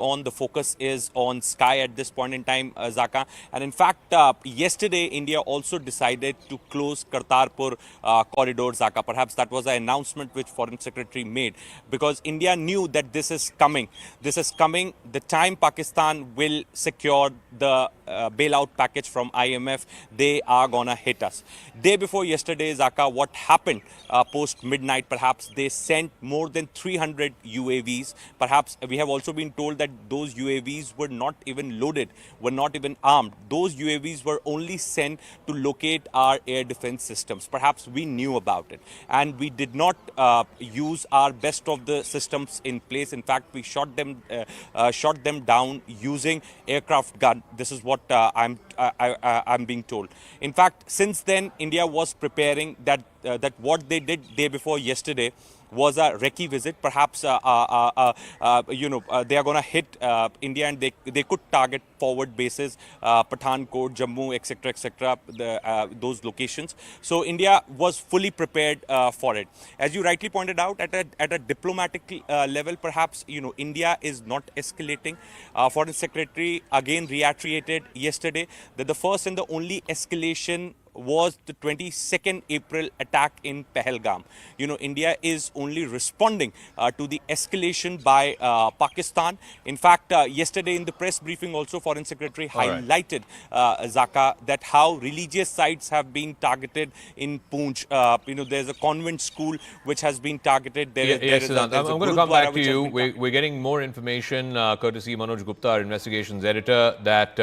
on. The focus is on sky at this point in time, Zaka. And in fact, yesterday, India also decided to close Kartarpur corridor, Zaka. Perhaps that was an announcement which Foreign Secretary made, because India knew that this is coming. This is coming. The time Pakistan will secure the bailout package from IMF, they are gonna hit us. Day before yesterday, Zaka, what happened post midnight? Perhaps they sent more than 300 UAVs. Perhaps we have also been told that those UAVs were not even loaded, were not even armed. Those UAVs were only sent to locate our air defense systems. Perhaps we knew about it, and we did not use our best of the systems in place. In fact, we shot them down using aircraft gun. This is what I'm being told. In fact, since then, India was preparing that what they did day before yesterday was a recce visit. Perhaps they are going to hit India, and they could target forward bases, Pathankot, Jammu, etc., those locations. So India was fully prepared for it. As you rightly pointed out, at a diplomatic level, perhaps India is not escalating. Foreign Secretary again reiterated yesterday that the first and the only escalation was the 22nd April attack in Pahalgam. India is only responding to the escalation by Pakistan. In fact, yesterday in the press briefing also, Foreign Secretary highlighted, Zaka, that how religious sites have been targeted in Poonch. There's a convent school which has been targeted. Yes, I'm going to come back to you. We're getting more information, courtesy Manoj Gupta, our investigations editor, that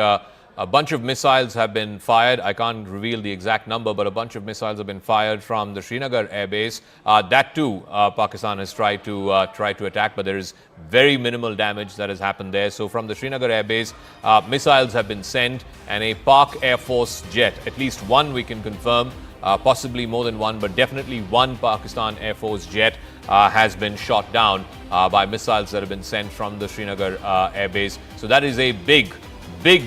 a bunch of missiles have been fired. I can't reveal the exact number, but a bunch of missiles have been fired from the Srinagar air base. That too, Pakistan has tried to attack, but there is very minimal damage that has happened there. So from the Srinagar air base, missiles have been sent, and a Pak Air Force jet, at least one we can confirm, possibly more than one, but definitely one Pakistan Air Force jet has been shot down by missiles that have been sent from the Srinagar air base. So that is a big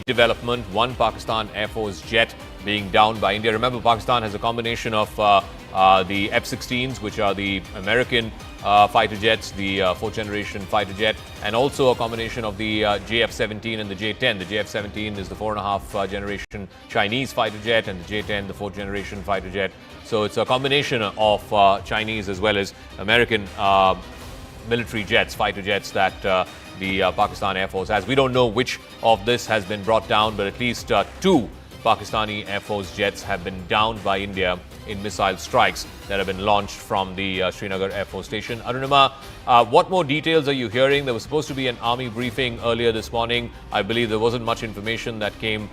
development. One Pakistan Air Force jet being downed by India. Remember, Pakistan has a combination of the F16s, which are the American fighter jets, the fourth generation fighter jet, and also a combination of the JF-17 and the J-10. The JF-17 is the 4.5 generation Chinese fighter jet, and the J-10 the fourth generation fighter jet. So it's a combination of Chinese as well as American military jets, fighter jets that the Pakistan Air Force has. We don't know which of this has been brought down, but at least two Pakistani Air Force jets have been downed by India in missile strikes that have been launched from the Srinagar Air Force Station. Arunima, what more details are you hearing? There was supposed to be an army briefing earlier this morning. I believe there wasn't much information that came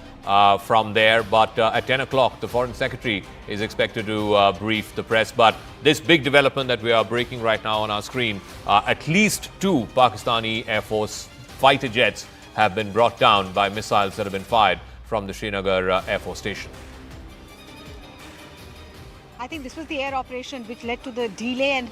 from there, but at 10 o'clock, the Foreign Secretary is expected to brief the press. But this big development that we are breaking right now on our screen, at least two Pakistani Air Force fighter jets have been brought down by missiles that have been fired from the Srinagar Air Force Station. I think this was the air operation which led to the delay and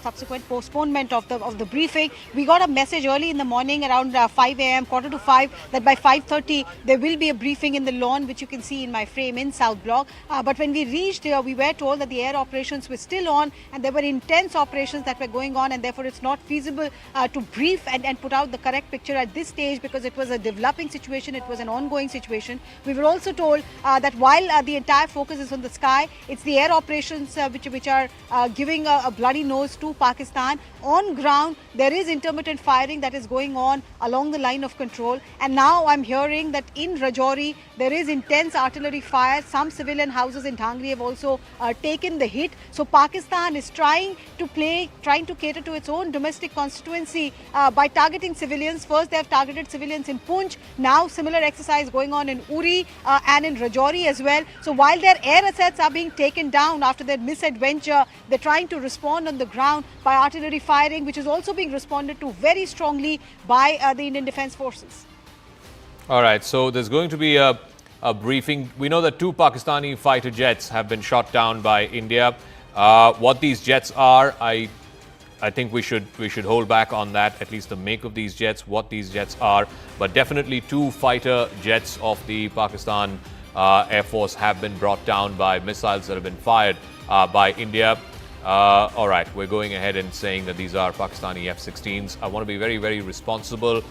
subsequent postponement of the briefing. We got a message early in the morning around 5 a.m., quarter to 5, that by 5:30 there will be a briefing in the lawn, which you can see in my frame in South Block. But when we reached here, we were told that the air operations were still on, and there were intense operations that were going on, and therefore it's not feasible to brief and put out the correct picture at this stage, because it was a developing situation, it was an ongoing situation. We were also told that while the entire focus is on the sky, it's the air operations which are giving a bloody nose to Pakistan. On ground, there is intermittent firing that is going on along the line of control. And now I'm hearing that in Rajouri, there is intense artillery fire. Some civilian houses in Dhangri have also taken the hit. So Pakistan is trying to cater to its own domestic constituency by targeting civilians. First, they have targeted civilians in Poonch. Now, similar exercise going on in Uri and in Rajouri as well. So while their air assets are being taken down after their misadventure, they're trying to respond on the ground by artillery firing, which is also being responded to very strongly by the Indian Defence Forces. All right, so there's going to be a briefing. We know that two Pakistani fighter jets have been shot down by India. What these jets are, I think we should hold back on that, at least the make of these jets, what these jets are. But definitely two fighter jets of the Pakistan Air Force have been brought down by missiles that have been fired by India. All right, we're going ahead and saying that these are Pakistani F-16s. I want to be very, very responsible,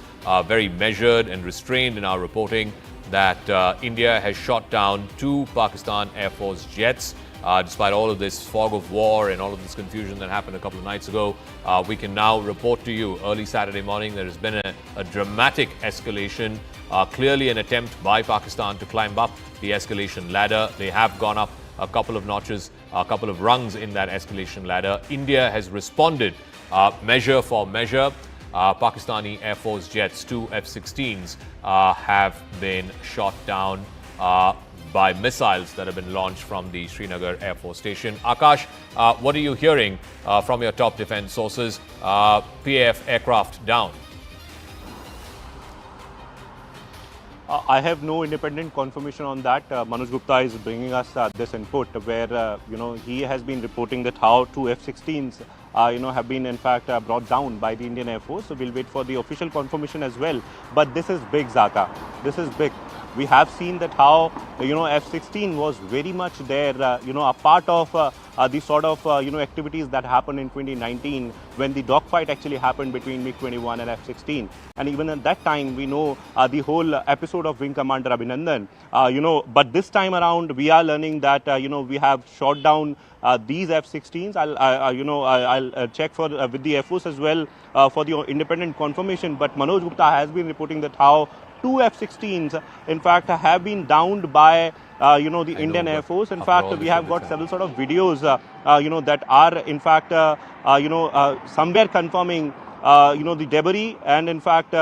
very measured and restrained in our reporting that India has shot down 2 Pakistan Air Force jets. Despite all of this fog of war and all of this confusion that happened a couple of nights ago, we can now report to you early Saturday morning there has been a dramatic escalation, clearly an attempt by Pakistan to climb up the escalation ladder. They have gone up a couple of notches, a couple of rungs in that escalation ladder. India has responded measure for measure. Pakistani Air Force jets, 2 F-16s, have been shot down by missiles that have been launched from the Srinagar Air Force Station. Akash, what are you hearing from your top defense sources? PAF aircraft down. I have no independent confirmation on that. Manoj Gupta is bringing us this input where, he has been reporting that how 2 F-16s, have been in fact brought down by the Indian Air Force. So we'll wait for the official confirmation as well. But this is big, Zaka. This is big. We have seen that how, F-16 was very much there, a part of the sort of, activities that happened in 2019 when the dogfight actually happened between MiG-21 and F-16. And even at that time, we know the whole episode of Wing Commander Abhinandan, but this time around, we are learning that, we have shot down these F-16s. I'll check for with the Air Force as well for the independent confirmation. But Manoj Gupta has been reporting that how 2 F-16s, in fact, have been downed by, the Indian Air Force. In fact, we have got several sort of videos, that are, in fact, somewhere confirming, the debris and, in fact,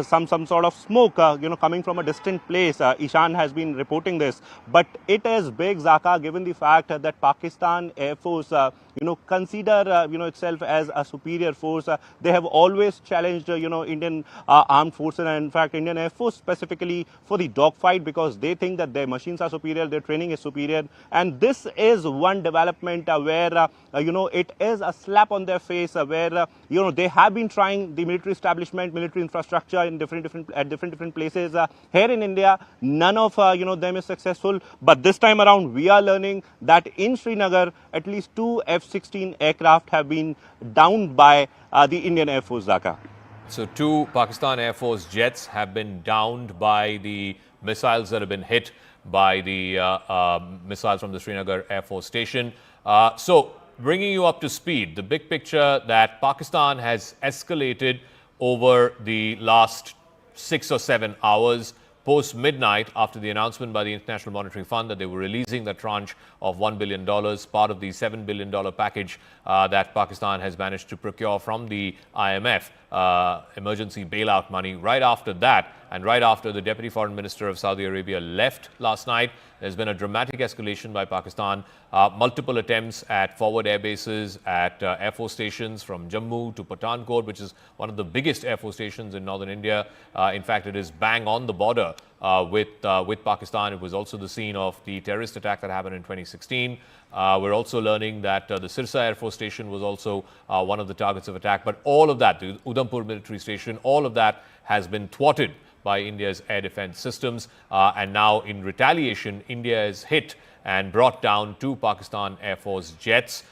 some sort of smoke, coming from a distant place. Ishan has been reporting this. But it is big, Zaka, given the fact that Pakistan Air Force, consider, itself as a superior force. They have always challenged, Indian armed forces and, in fact, Indian Air Force specifically for the dogfight because they think that their machines are superior, their training is superior. And this is one development where, it is a slap on their face where, they have been trying the military establishment, military infrastructure in different places. Here in India, none of, them is successful. But this time around, we are learning that in Srinagar, at least 2 F-16 aircraft have been downed by the Indian Air Force, Zaka. So 2 Pakistan Air Force jets have been downed by the missiles that have been hit by the missiles from the Srinagar Air Force Station. So bringing you up to speed, the big picture that Pakistan has escalated over the last 6 or 7 hours post-midnight after the announcement by the International Monetary Fund that they were releasing the tranche of $1 billion, part of the $7 billion package that Pakistan has managed to procure from the IMF, emergency bailout money. Right after that, and right after the Deputy Foreign Minister of Saudi Arabia left last night, there's been a dramatic escalation by Pakistan. Multiple attempts at forward air bases, at Air Force stations from Jammu to Pathankot, which is one of the biggest Air Force stations in northern India. In fact, it is bang on the border with Pakistan. It was also the scene of the terrorist attack that happened in 2016. We're also learning that the Sirsa Air Force Station was also one of the targets of attack. But all of that, the Udhampur military station, all of that has been thwarted by India's air defense systems. And now in retaliation, India is hit and brought down 2 Pakistan Air Force jets.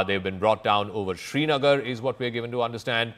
They've been brought down over Srinagar, is what we're given to understand.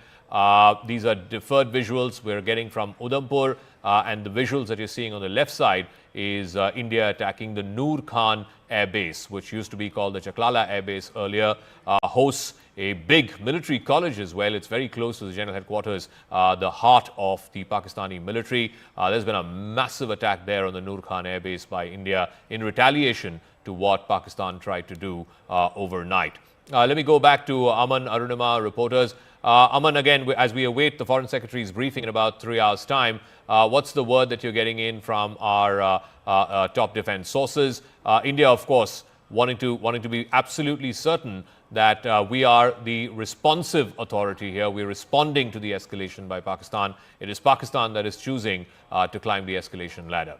These are deferred visuals we're getting from Udhampur. And the visuals that you're seeing on the left side is India attacking the Noor Khan Air Base, which used to be called the Chaklala Air Base earlier, hosts a big military college as well. It's very close to the general headquarters, the heart of the Pakistani military. There's been a massive attack there on the Noor Khan Air Base by India in retaliation to what Pakistan tried to do overnight. Let me go back to Aman, Arunima, reporters. Aman, again, as we await the Foreign Secretary's briefing in about 3 hours' time, what's the word that you're getting in from our top defense sources? India, of course, wanting to be absolutely certain that we are the responsive authority here. We're responding to the escalation by Pakistan. It is Pakistan that is choosing to climb the escalation ladder.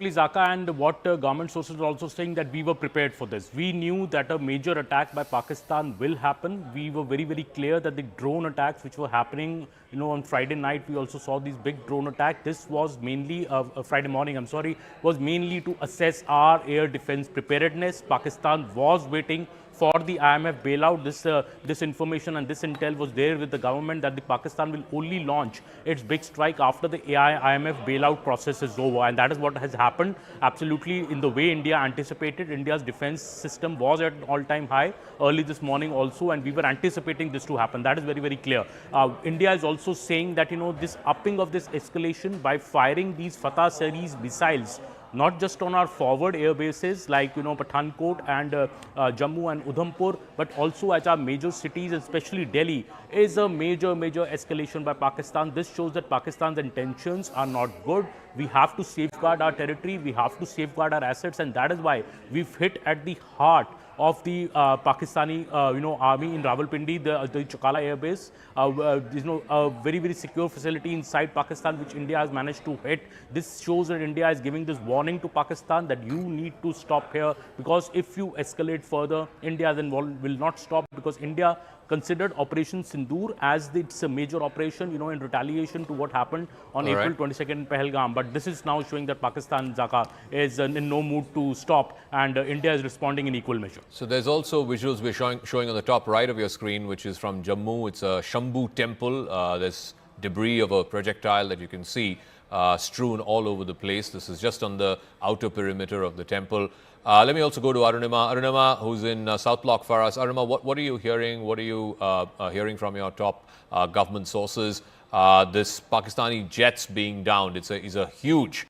Zaka, and what government sources are also saying that we were prepared for this. We knew that a major attack by Pakistan will happen. We were very, very clear that the drone attacks which were happening, on Friday night, we also saw these big drone attacks. This was mainly, Friday morning, was mainly to assess our air defense preparedness. Pakistan was waiting for the IMF bailout. This information and this intel was there with the government that the Pakistan will only launch its big strike after the IMF bailout process is over, and that is what has happened absolutely in the way India anticipated. India's defense system was at an all-time high early this morning also, and we were anticipating this to happen. That is very, very clear. India is also saying that, this upping of this escalation by firing these Fatah Series missiles, not just on our forward air bases like Pathankot and Jammu and Udhampur, but also at our major cities, especially Delhi, is a major escalation by Pakistan. This shows that Pakistan's intentions are not good. We have to safeguard our territory, we have to safeguard our assets, and that is why we've hit at the heart of the Pakistani army in Rawalpindi, the Chakala air base. A very secure facility inside Pakistan which India has managed to hit. This shows that India is giving this warning to Pakistan that you need to stop here, because if you escalate further, India then will not stop, because India considered Operation Sindoor as it's a major operation, in retaliation to what happened on April 22nd in Pahalgam. But this is now showing that Pakistan, Zaka, is in no mood to stop, and India is responding in equal measure. So there's also visuals we're showing on the top right of your screen, which is from Jammu. It's a Shamboo Temple. There's debris of a projectile that you can see strewn all over the place. This is just on the outer perimeter of the temple. Let me also go to Arunima. Arunima, who's in South Block for us. Arunima, what are you hearing? What are you hearing from your top government sources? This Pakistani jets being downed, is a huge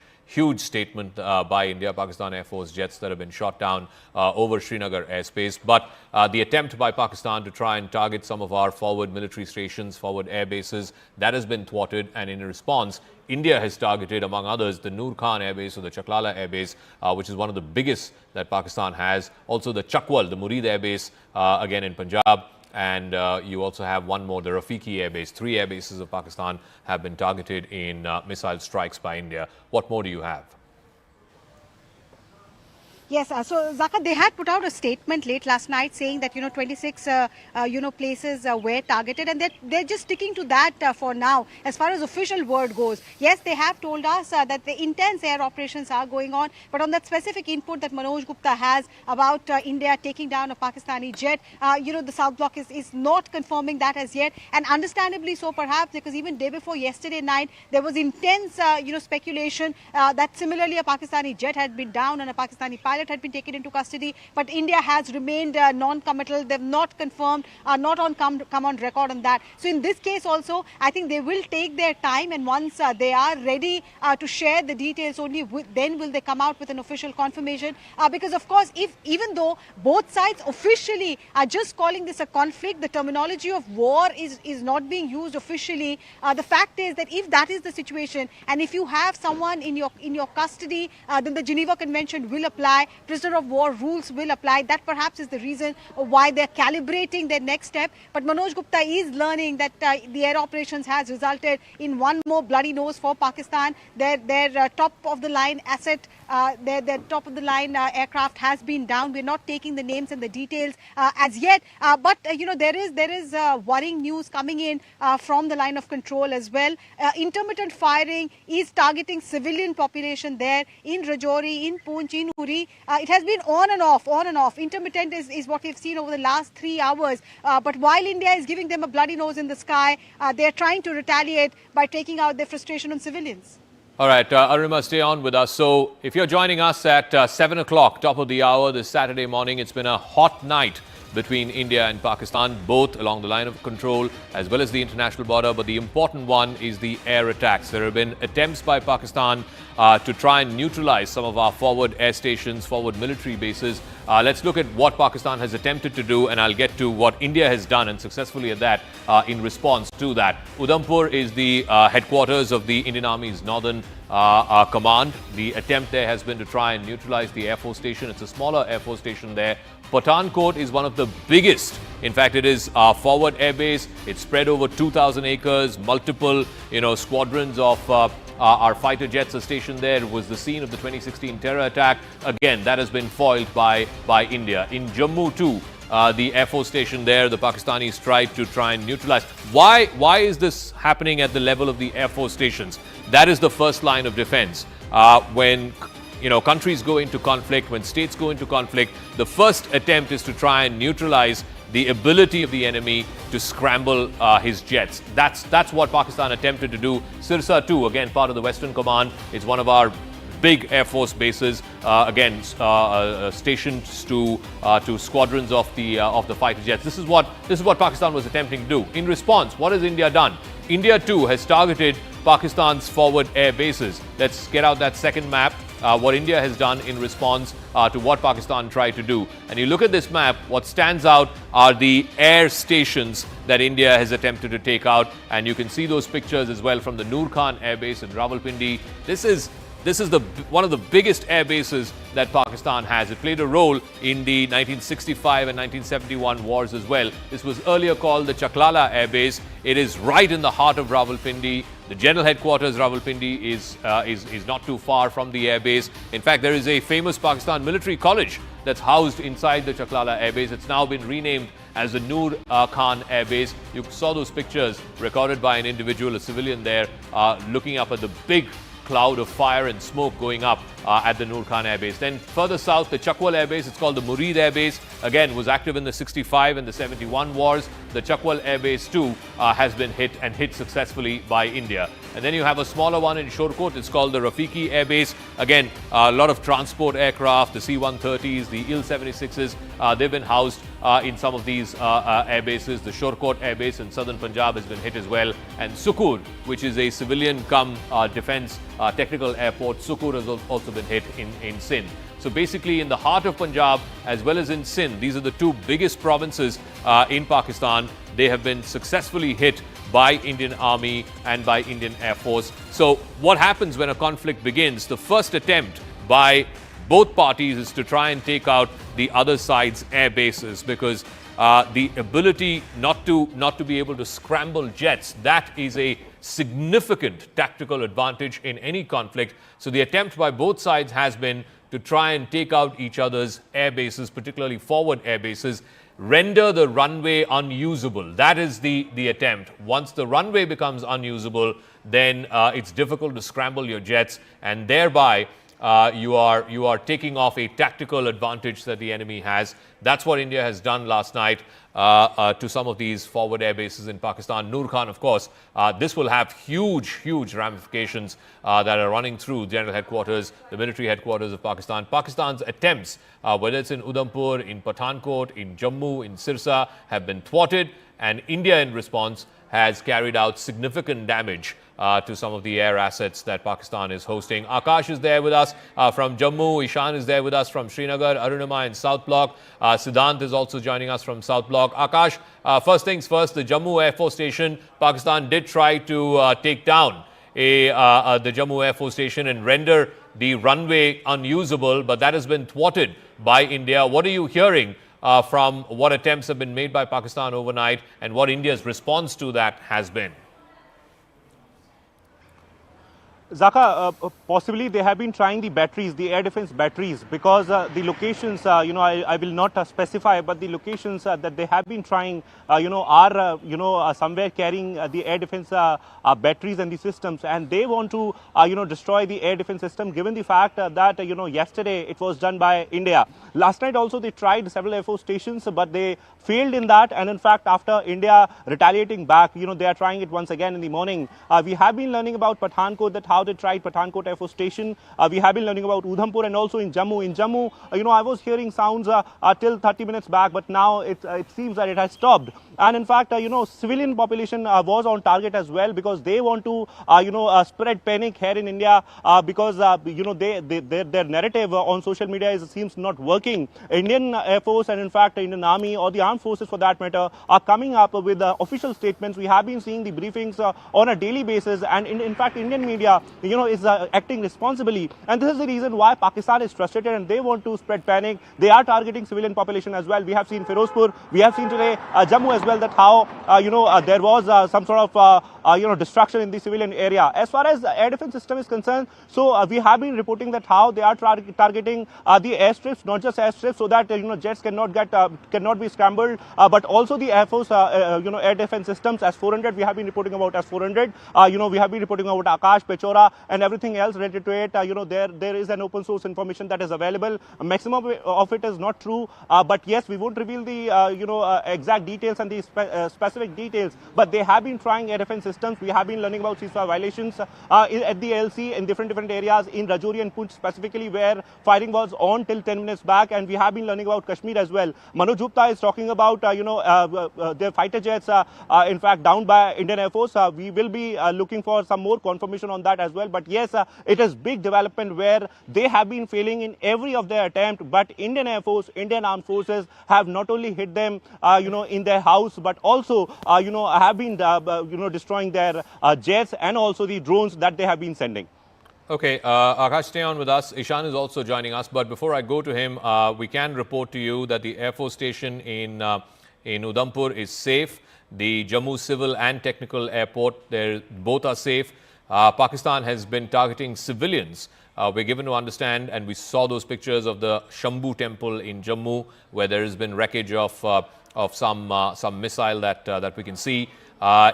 statement by India. Pakistan Air Force jets that have been shot down over Srinagar airspace. But the attempt by Pakistan to try and target some of our forward military stations, forward air bases, that has been thwarted. And in response, India has targeted, among others, the Noor Khan Air Base or the Chaklala Air Base, which is one of the biggest that Pakistan has. Also the Chakwal, the Murid Air Base, again in Punjab. And you also have one more, the Rafiki Air Base. 3 air bases of Pakistan have been targeted in missile strikes by India. What more do you have? Yes, so Zaka, they had put out a statement late last night saying that 26 places were targeted, and they're just sticking to that for now as far as official word goes. Yes, they have told us that the intense air operations are going on, but on that specific input that Manoj Gupta has about India taking down a Pakistani jet, the South Block is not confirming that as yet, and understandably so perhaps, because even day before yesterday night there was intense speculation that similarly a Pakistani jet had been down and a Pakistani pilot had been taken into custody, but India has remained non-committal. They've not confirmed, not come on record on that. So in this case also, I think they will take their time, and once they are ready to share the details, only then will they come out with an official confirmation. Because of course, even though both sides officially are just calling this a conflict, the terminology of war is not being used officially. The fact is that if that is the situation, and if you have someone in your custody, then the Geneva Convention will apply. Prisoner of war rules will apply. That perhaps is the reason why they're calibrating their next step. But Manoj Gupta is learning that the air operations has resulted in one more bloody nose for Pakistan. Their top of the line asset, their top of the line aircraft has been down. We're not taking the names and the details as yet. But there is worrying news coming in from the line of control as well. Intermittent firing is targeting civilian population there in Rajouri, in Poonch, in Uri. It has been on and off. Intermittent is what we've seen over the last 3 hours. But while India is giving them a bloody nose in the sky, they're trying to retaliate by taking out their frustration on civilians. All right, Arunima, stay on with us. So if you're joining us at 7 o'clock, top of the hour this Saturday morning, it's been a hot night between India and Pakistan, both along the line of control as well as the international border. But the important one is the air attacks. There have been attempts by Pakistan to try and neutralize some of our forward air stations, forward military bases. Let's look at what Pakistan has attempted to do, and I'll get to what India has done, and successfully at that, in response to that. Udhampur is the headquarters of the Indian Army's Northern Command. The attempt there has been to try and neutralize the Air Force station. It's a smaller Air Force station there. Pathankot is one of the biggest. In fact, it is our forward air base. It's spread over 2,000 acres, multiple, squadrons of our fighter jets are stationed there. It was the scene of the 2016 terror attack. Again, that has been foiled by India. In Jammu too, the Air Force station there, the Pakistanis tried to try and neutralize. Why is this happening at the level of the Air Force stations? That is the first line of defense. When countries go into conflict, when states go into conflict, the first attempt is to try and neutralize the ability of the enemy to scramble his jets. That's what Pakistan attempted to do. Sirsa too, again part of the Western Command, is one of our big Air Force bases, stationed to squadrons of the fighter jets. This is what Pakistan was attempting to do. In response, what has India done? India too has targeted Pakistan's forward air bases. Let's get out that second map. What India has done in response to what Pakistan tried to do. And you look at this map, what stands out are the air stations that India has attempted to take out. And you can see those pictures as well from the Noor Khan Air Base in Rawalpindi. This is one of the biggest air bases that Pakistan has. It played a role in the 1965 and 1971 wars as well. This was earlier called the Chaklala Air Base. It is right in the heart of Rawalpindi. The general headquarters, Rawalpindi, is not too far from the air base. In fact, there is a famous Pakistan military college that's housed inside the Chaklala Air Base. It's now been renamed as the Noor Khan Air Base. You saw those pictures recorded by an individual, a civilian there, looking up at the big cloud of fire and smoke going up at the Noor Khan Air Base. Then further south, the Chakwal Air Base, it's called the Murid Air Base, again was active in the 65 and the 71 wars. The Chakwal Air Base too has been hit successfully by India. And then you have a smaller one in Shorkot, it's called the Rafiki Air Base. Again, a lot of transport aircraft, the C-130s, the Il-76s, they've been housed in some of these air bases. The Shorkot Air Base in southern Punjab has been hit as well. And Sukur, which is a civilian defense technical airport, Sukur has also been hit in Sindh. So basically in the heart of Punjab as well as in Sindh, these are the two biggest provinces in Pakistan. They have been successfully hit by Indian Army and by Indian Air Force. So what happens when a conflict begins? The first attempt by both parties is to try and take out the other side's air bases, because the ability not to be able to scramble jets, that is a significant tactical advantage in any conflict. So the attempt by both sides has been to try and take out each other's air bases, particularly forward air bases, render the runway unusable. That is the attempt. Once the runway becomes unusable, then it's difficult to scramble your jets, and thereby you are taking off a tactical advantage that the enemy has. That's what India has done last night to some of these forward air bases in Pakistan. Noor Khan, of course, this will have huge ramifications that are running through general headquarters, the military headquarters of Pakistan. Pakistan's attempts, whether it's in Udhampur, in Pathankot, in Jammu, in Sirsa, have been thwarted, and India in response has carried out significant damage to some of the air assets that Pakistan is hosting. Akash is there with us from Jammu. Ishan is there with us from Srinagar. Arunima in South Block. Siddhant is also joining us from South Block. Akash, first things first, the Jammu Air Force Station, Pakistan did try to take down the Jammu Air Force Station and render the runway unusable, but that has been thwarted by India. What are you hearing from what attempts have been made by Pakistan overnight, and what India's response to that has been? Zaka, possibly they have been trying the batteries, the air defense batteries, because the locations, I will not specify, but the locations that they have been trying, are, somewhere carrying the air defense batteries and the systems, and they want to, destroy the air defense system, given the fact that, yesterday it was done by India. Last night also they tried several Air Force stations, but they failed in that, and in fact after India retaliating back, they are trying it once again in the morning. We have been learning about Pathankot, that how they tried Pathankot Air Force Station. We have been learning about Udhampur and also in Jammu. In Jammu, I was hearing sounds till 30 minutes back, but now it seems that it has stopped. And in fact, civilian population was on target as well, because they want to, spread panic here in India, because, their narrative on social media seems not working. Indian Air Force and in fact Indian Army, or the armed forces for that matter, are coming up with official statements. We have been seeing the briefings on a daily basis, and in fact Indian media is acting responsibly, and this is the reason why Pakistan is frustrated and they want to spread panic. They are targeting civilian population as well. We have seen Firozpur, we have seen today Jammu as well, that how there was some sort of destruction in the civilian area. As far as the air defense system is concerned, so we have been reporting that how they are targeting the airstrips, not just airstrips, so that jets cannot be scrambled, but also the Air Force air defense systems. S-400 we have been reporting about S-400. We have been reporting about Akash, Pechora, etc., and everything else related to it. There is an open source information that is available. A maximum of it is not true, but yes, we won't reveal the exact details and the specific details. But they have been trying air defense systems. We have been learning about ceasefire violations at the LC in different areas in Rajouri and Poonch specifically, where fighting was on till 10 minutes back, and we have been learning about Kashmir as well. Manoj Gupta is talking about their fighter jets in fact downed by Indian Air Force. We will be looking for some more confirmation on that as well. But yes, it is big development where they have been failing in every of their attempt. But Indian Air Force, Indian Armed Forces have not only hit them, in their house, but also, have been, destroying their jets and also the drones that they have been sending. Okay, Akash, stay on with us. Ishan is also joining us. But before I go to him, we can report to you that the Air Force station in Udhampur is safe. The Jammu Civil and Technical Airport, both are safe. Pakistan has been targeting civilians. We're given to understand, and we saw those pictures of the Shamboo Temple in Jammu, where there has been wreckage of some missile that we can see.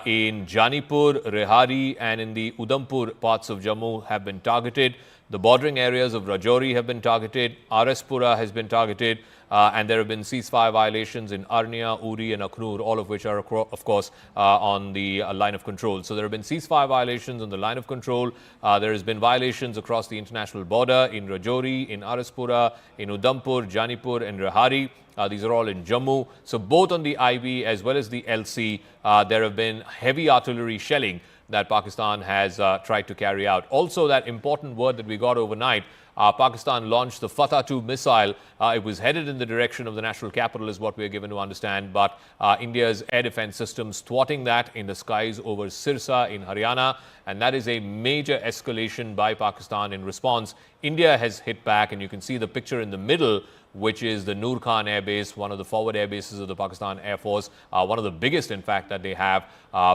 In Janipur, Rehari, and in the Udhampur parts of Jammu have been targeted. The bordering areas of Rajouri have been targeted. Araspura has been targeted. And there have been ceasefire violations in Arnia, Uri and Akhnur, all of which are, of course, on the line of control. So there have been ceasefire violations on the line of control. There has been violations across the international border in Rajouri, in Araspura, in Udhampur, Janipur and Rehari. These are all in Jammu. So both on the IB as well as the LC, there have been heavy artillery shelling that Pakistan has tried to carry out. Also, that important word that we got overnight, Pakistan launched the Fatah 2 missile. It was headed in the direction of the national capital is what we are given to understand. But India's air defense systems thwarting that in the skies over Sirsa in Haryana. And that is a major escalation by Pakistan in response. India has hit back, and you can see the picture in the middle, which is the Noor Khan Air Base, one of the forward air bases of the Pakistan Air Force, one of the biggest, in fact, that they have,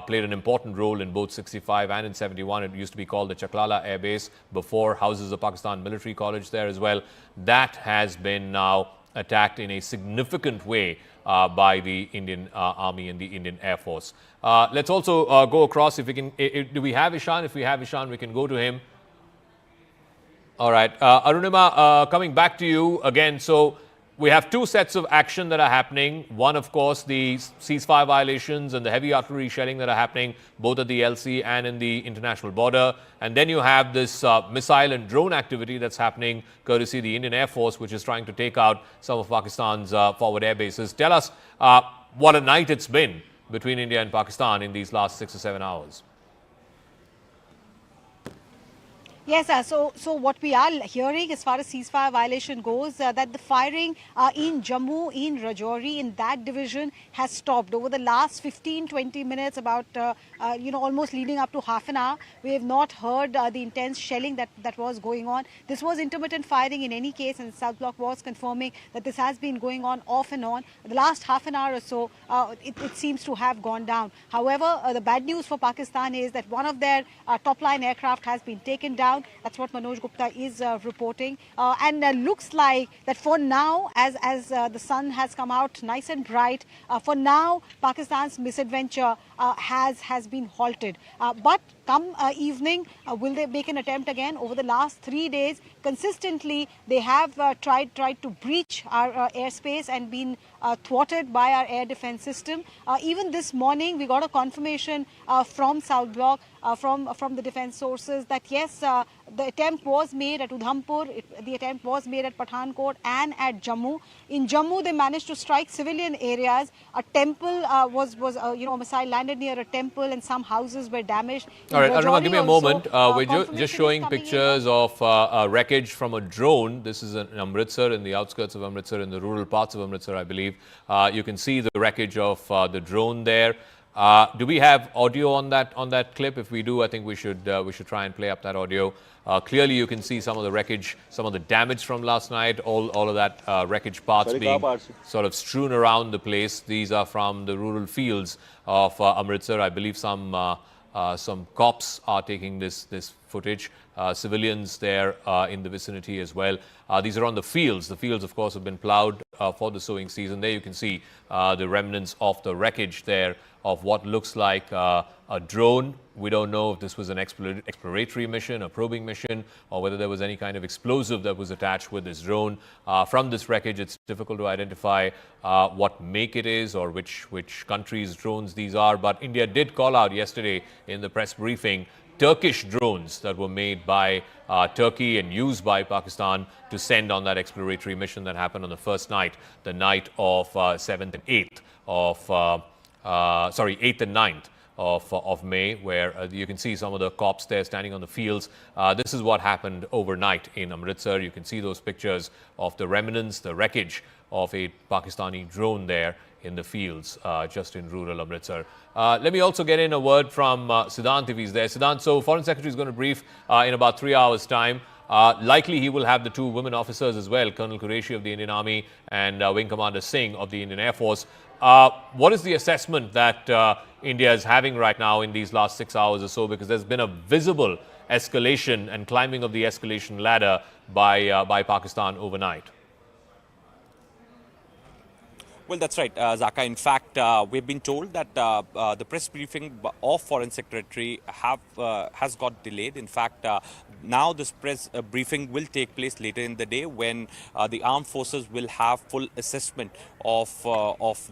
played an important role in both 65 and in 71. It used to be called the Chaklala Air Base before, houses the Pakistan Military College there as well. That has been now attacked in a significant way by the Indian Army and the Indian Air Force. Let's also go across, if we can, do we have Ishan? If we have Ishan, we can go to him. All right. Arunima, coming back to you again. So we have two sets of action that are happening. One, of course, the ceasefire violations and the heavy artillery shelling that are happening both at the LC and in the international border. And then you have this missile and drone activity that's happening courtesy the Indian Air Force, which is trying to take out some of Pakistan's forward air bases. Tell us what a night it's been between India and Pakistan in these last 6 or 7 hours. Yes, so what we are hearing as far as ceasefire violation goes, that the firing in Jammu, in Rajouri, in that division has stopped over the last 15-20 minutes, about almost leading up to half an hour. We have not heard the intense shelling that was going on. This was intermittent firing in any case, and South Block was confirming that this has been going on off and on. The last half an hour or so, it seems to have gone down. However, the bad news for Pakistan is that one of their top-line aircraft has been taken down. That's what Manoj Gupta is reporting, and looks like that for now, as the sun has come out nice and bright, for now Pakistan's misadventure has been halted. But come evening, will they make an attempt again? Over the last 3 days, consistently they have tried to breach our airspace and been thwarted by our air defense system. Even this morning, we got a confirmation from South Block, from the defense sources, that yes, the attempt was made at Udhampur, the attempt was made at Pathankot and at Jammu. In Jammu, they managed to strike civilian areas. A temple a missile landed near a temple, and some houses were damaged. All right, Arunima, give me a moment. We're just showing pictures of wreckage from a drone. This is in Amritser, in the outskirts of Amritser, in the rural parts of Amritser, I believe. You can see the wreckage of the drone there. Do we have audio on that clip? If we do, I think we should try and play up that audio. Clearly, you can see some of the wreckage, some of the damage from last night. All of that wreckage parts being sort of strewn around the place. These are from the rural fields of Amritsar. I believe some cops are taking this footage. Civilians there in the vicinity as well. These are on the fields. The fields, of course, have been plowed for the sowing season. There you can see the remnants of the wreckage there of what looks like a drone We don't know if this was an exploratory mission, a probing mission, or whether there was any kind of explosive that was attached with this drone. From this wreckage, it's difficult to identify what make it is or which country's drones these are. But India did call out yesterday in the press briefing Turkish drones that were made by Turkey and used by Pakistan to send on that exploratory mission that happened on the first night, the night of 7th and 8th of, 8th and 9th of May, where you can see some of the cops there standing on the fields. This is what happened overnight in Amritsar. You can see those pictures of the remnants, the wreckage of a Pakistani drone there in the fields just in rural Amritsar. Let me also get in a word from Siddhant if he's there. Siddhant, so Foreign Secretary is going to brief in about 3 hours' time. Likely he will have the two women officers as well, Colonel Qureshi of the Indian Army and Wing Commander Singh of the Indian Air Force. What is the assessment that India is having right now in these last 6 hours or so? Because there's been a visible escalation and climbing of the escalation ladder by Pakistan overnight. Well, that's right, Zaka. In fact, we've been told that the press briefing of Foreign Secretary has got delayed. In fact, now this press briefing will take place later in the day when the armed forces will have full assessment of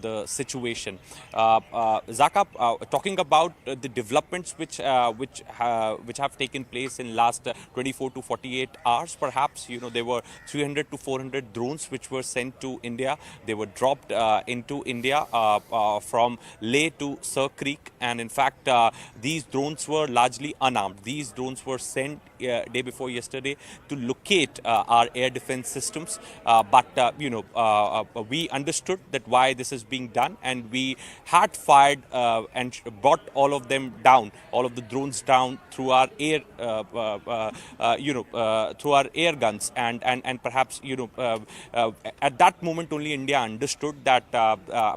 the situation. Zaka, talking about the developments which have taken place in last 24 to 48 hours, perhaps there were 300 to 400 drones which were sent to India. They were dropped into India from Leh to Sir Creek, and in fact these drones were largely unarmed. These drones were sent day before yesterday to locate our air defense systems, but we understood that why this is being done, and we had fired and brought all of them down, all of the drones down through our air through our air guns, and perhaps at that moment only India understood that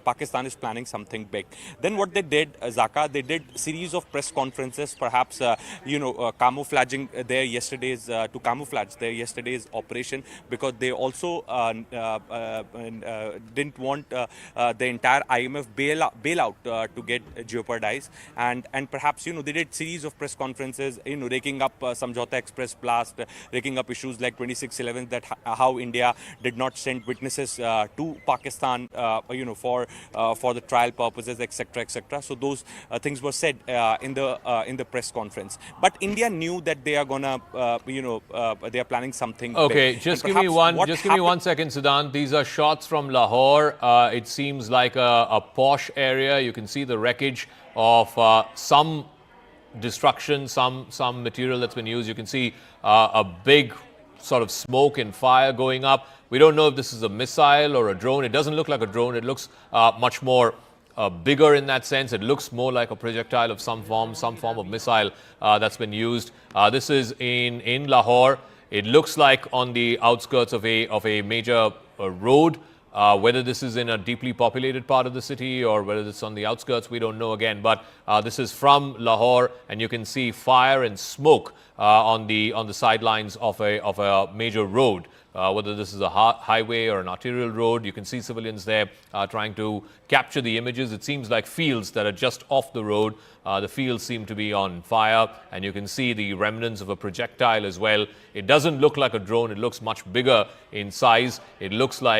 Pakistan is planning something big. Then what they did, Zaka, they did series of press conferences, perhaps camouflaging their yesterday's to camouflage their yesterday's operation, because they also didn't want the entire IMF bailout to get jeopardized, and perhaps they did series of press conferences, raking up Samjhauta Express blast, raking up issues like 26/11, that how India did not send witnesses to Pakistan for the trial purposes, etc., etc. So those things were said in the press conference. But India knew that they are gonna, they are planning something. Okay, big. just give me one second, Siddhant. These are shots from Lahore. It seems like a posh area. You can see the wreckage of some destruction, some material that's been used. You can see a big sort of smoke and fire going up. We don't know if this is a missile or a drone. It doesn't look like a drone. It looks much more bigger in that sense. It looks more like a projectile of some form of missile that's been used. This is in Lahore. It looks like on the outskirts of a major road. Whether this is in a deeply populated part of the city or whether it's on the outskirts, we don't know again. But this is from Lahore, and you can see fire and smoke on the sidelines of a major road. Whether this is a highway or an arterial road, you can see civilians there trying to capture the images. It seems like fields that are just off the road. The fields seem to be on fire, and you can see the remnants of a projectile as well. It doesn't look like a drone. It looks much bigger in size. It looks like